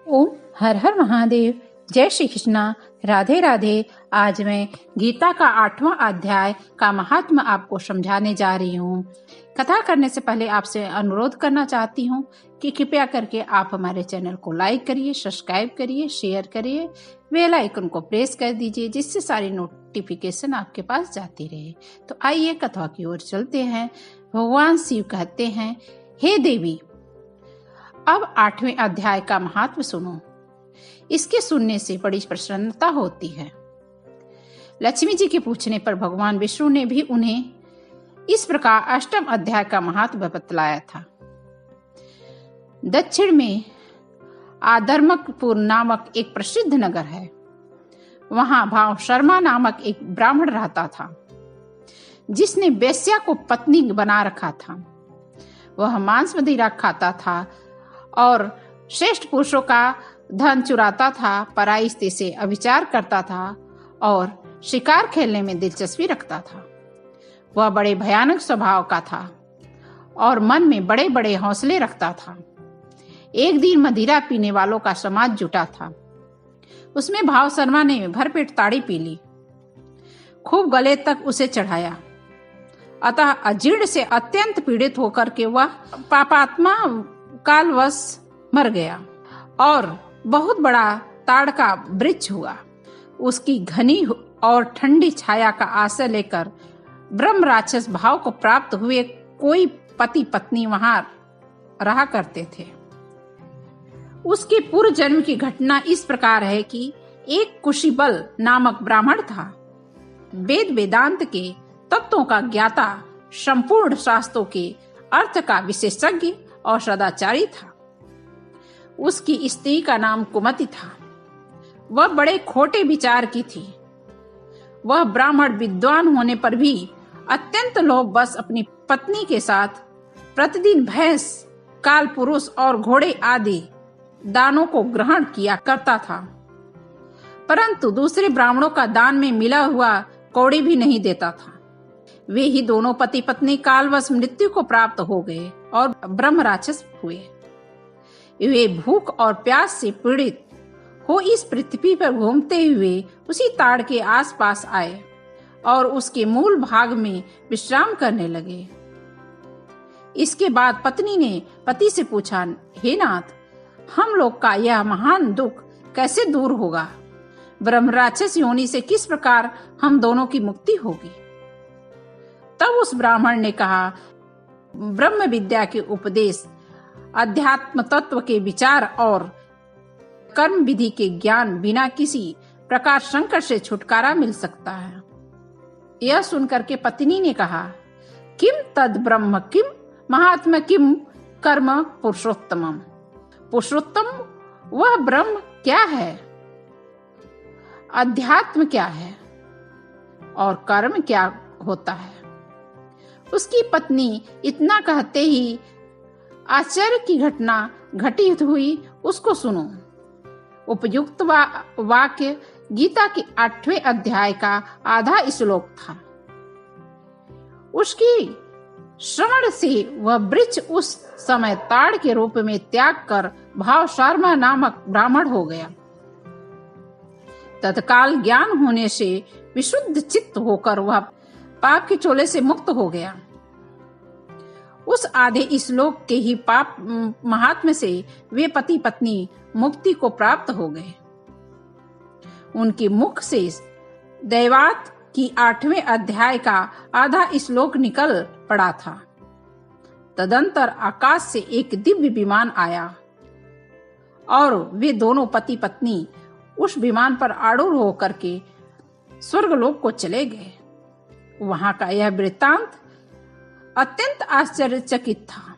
ओम हर हर महादेव। जय श्री कृष्णा। राधे राधे। आज मैं गीता का 8वां अध्याय का महात्म्य आपको समझाने जा रही हूँ। कथा करने से पहले आपसे अनुरोध करना चाहती हूँ कि कृपया करके आप हमारे चैनल को लाइक करिए, सब्सक्राइब करिए, शेयर करिए, बेल आइकन को प्रेस कर दीजिए जिससे सारी नोटिफिकेशन आपके पास जाती रहे। तो आइए कथा की ओर चलते हैं। भगवान शिव कहते हैं, हे देवी, अब 8वें अध्याय का महात्म्य सुनो। इसके सुनने से बड़ी प्रसन्नता होती है। लक्ष्मी जी के पूछने पर भगवान विष्णु ने भी उन्हें इस प्रकार 8वें अध्याय का महात्म्य बतलाया था। दक्षिण में आधर्मकपुर नामक एक प्रसिद्ध नगर है। वहां भाव शर्मा नामक एक ब्राह्मण रहता था, जिसने वेश्या को पत्नी बना रखा था। वह मांस मदिरा खाता था और श्रेष्ठ पुरुषों का धन चुराता था, पराई स्त्री से अभिचार करता था और शिकार खेलने में दिलचस्पी रखता था। वह बड़े भयानक स्वभाव का था और मन में बड़े बड़े हौसले रखता था। एक दिन मदिरा पीने वालों का समाज जुटा था। उसमें भाव शर्मा ने भरपेट ताड़ी पी ली, खूब गले तक उसे चढ़ाया। अतः अजीर्ण से अत्यंत पीड़ित होकर के वह पापात्मा कालवश मर गया और बहुत बड़ा ताड़ का वृक्ष हुआ। उसकी घनी और ठंडी छाया का आश्रय लेकर ब्रह्म राक्षस भाव को प्राप्त हुए कोई पति पत्नी वहां रहा करते थे। उसके पूर्व जन्म की घटना इस प्रकार है कि एक कुशीबल नामक ब्राह्मण था। वेद वेदांत के तत्वों का ज्ञाता, संपूर्ण शास्त्रों के अर्थ का विशेषज्ञ और सदाचारी था। उसकी स्त्री का नाम कुमति था। वह बड़े खोटे विचार की थी। वह ब्राह्मण विद्वान होने पर भी अत्यंत लोभ बस अपनी पत्नी के साथ प्रतिदिन भैंस, काल पुरुष और घोड़े आदि दानों को ग्रहण किया करता था, परंतु दूसरे ब्राह्मणों का दान में मिला हुआ कौड़ी भी नहीं देता था। वे ही दोनों पति पत्नी कालवश मृत्यु को प्राप्त हो गए और ब्रह्म राक्षस हुए। वे भूख और प्यास से पीड़ित हो इस पृथ्वी पर घूमते हुए उसी ताड़ के आसपास आए और उसके मूल भाग में विश्राम करने लगे। इसके बाद पत्नी ने पति से पूछा, हे नाथ, हम लोग का यह महान दुख कैसे दूर होगा? ब्रह्म राक्षस योनि से किस प्रकार हम दोनों की मुक्ति होगी? तब उस ब्राह्मण ने कहा, ब्रह्म विद्या के उपदेश, अध्यात्म तत्व के विचार और कर्म विधि के ज्ञान बिना किसी प्रकार संकट से छुटकारा मिल सकता है। यह सुनकर के पत्नी ने कहा, किम तद ब्रह्म किम महात्मा किम कर्म पुरुषोत्तमम। पुरुषोत्तम वह ब्रह्म क्या है, अध्यात्म क्या है और कर्म क्या होता है? उसकी पत्नी इतना कहते ही आश्चर्य की घटना घटित हुई। उसको सुनो। उपयुक्त वाक्य गीता के 8वें अध्याय का आधा श्लोक था। उसकी श्रवण से वह वृक्ष उस समय ताड़ के रूप में त्याग कर भाव शर्मा नामक ब्राह्मण हो गया। तत्काल ज्ञान होने से विशुद्ध चित्त होकर वह पाप के चोले से मुक्त हो गया। उस आधे श्लोक के ही पाप महात्म्य से वे पति पत्नी मुक्ति को प्राप्त हो गए। उनके मुख से दैवात की 8वें अध्याय का आधा श्लोक निकल पड़ा था। तदंतर आकाश से एक दिव्य विमान आया और वे दोनों पति पत्नी उस विमान पर आरूढ़ होकर के स्वर्गलोक को चले गए। वहां का यह वृत्तांत अत्यंत आश्चर्यचकित था।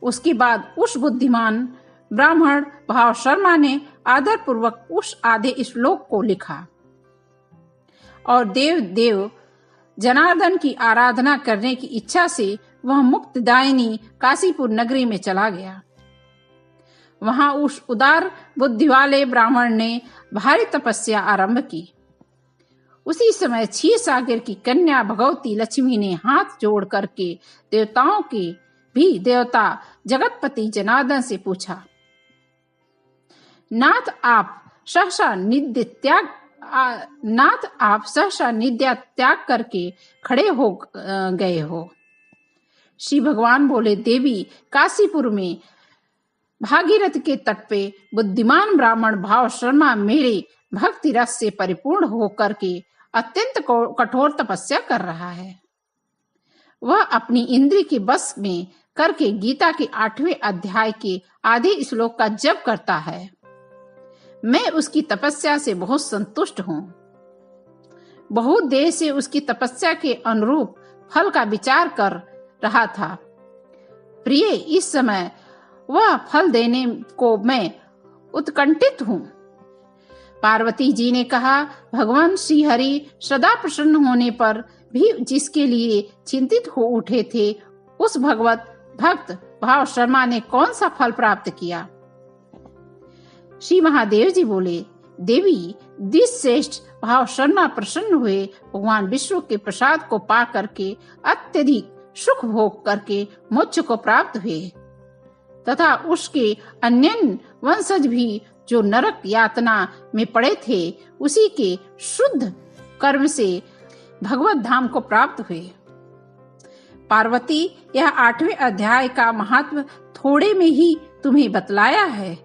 उसके बाद उस बुद्धिमान ब्राह्मण भाव शर्मा ने आदर पूर्वक उस आधे श्लोक को लिखा और देव जनार्दन की आराधना करने की इच्छा से वह मुक्तिदायिनी काशीपुर नगरी में चला गया। वहां उस उदार बुद्धि वाले ब्राह्मण ने भारी तपस्या आरंभ की। उसी समय क्षीर सागर की कन्या भगवती लक्ष्मी ने हाथ जोड़ करके देवताओं के भी देवता जगतपति जनार्दन से पूछा, नाथ आप सहसा निद्या त्याग करके खड़े हो गए हो। श्री भगवान बोले, देवी, काशीपुर में भागीरथ के तट पे बुद्धिमान ब्राह्मण भाव शर्मा मेरे भक्ति रस से परिपूर्ण होकर के अत्यंत कठोर तपस्या कर रहा है। वह अपनी इंद्री के बस में करके गीता के 8वें अध्याय के आधे श्लोक का जप करता है। मैं उसकी तपस्या से बहुत संतुष्ट हूँ। बहुत देर से उसकी तपस्या के अनुरूप फल का विचार कर रहा था। प्रिय, इस समय वह फल देने को मैं उत्कंठित हूँ। पार्वती जी ने कहा, भगवान श्री हरि सदा प्रसन्न होने पर भी जिसके लिए चिंतित हो उठे थे, उस भगवत भक्त भाव शर्मा ने कौन सा फल प्राप्त किया? श्री महादेव जी बोले, देवी, जिस श्रेष्ठ भाव शर्मा प्रसन्न हुए, भगवान विष्णु के प्रसाद को पा करके अत्यधिक सुख भोग करके मोक्ष को प्राप्त हुए तथा उसके अन्य वंशज भी जो नरक यातना में पड़े थे, उसी के शुद्ध कर्म से भगवत धाम को प्राप्त हुए। पार्वती, यह 8वें अध्याय का महत्व थोड़े में ही तुम्हें बतलाया है,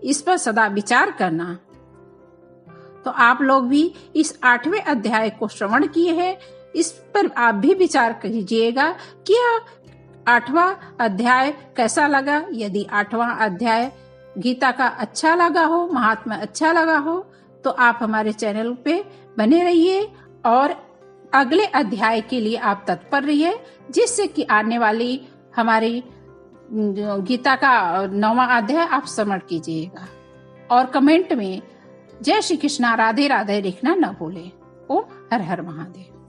इस पर सदा विचार करना। तो आप लोग भी इस 8वें अध्याय को श्रवण किए हैं, इस पर आप भी विचार कीजिएगा कि यह 8वां अध्याय कैसा लगा। यदि 8वां अध्याय गीता का अच्छा लगा हो, महात्मा अच्छा लगा हो, तो आप हमारे चैनल पे बने रहिए और अगले अध्याय के लिए आप तत्पर रहिए, जिससे कि आने वाली हमारी गीता का 9वां अध्याय आप श्रवण कीजिएगा। और कमेंट में जय श्री कृष्णा, राधे राधे लिखना न भूलें। ओम हर हर महादेव।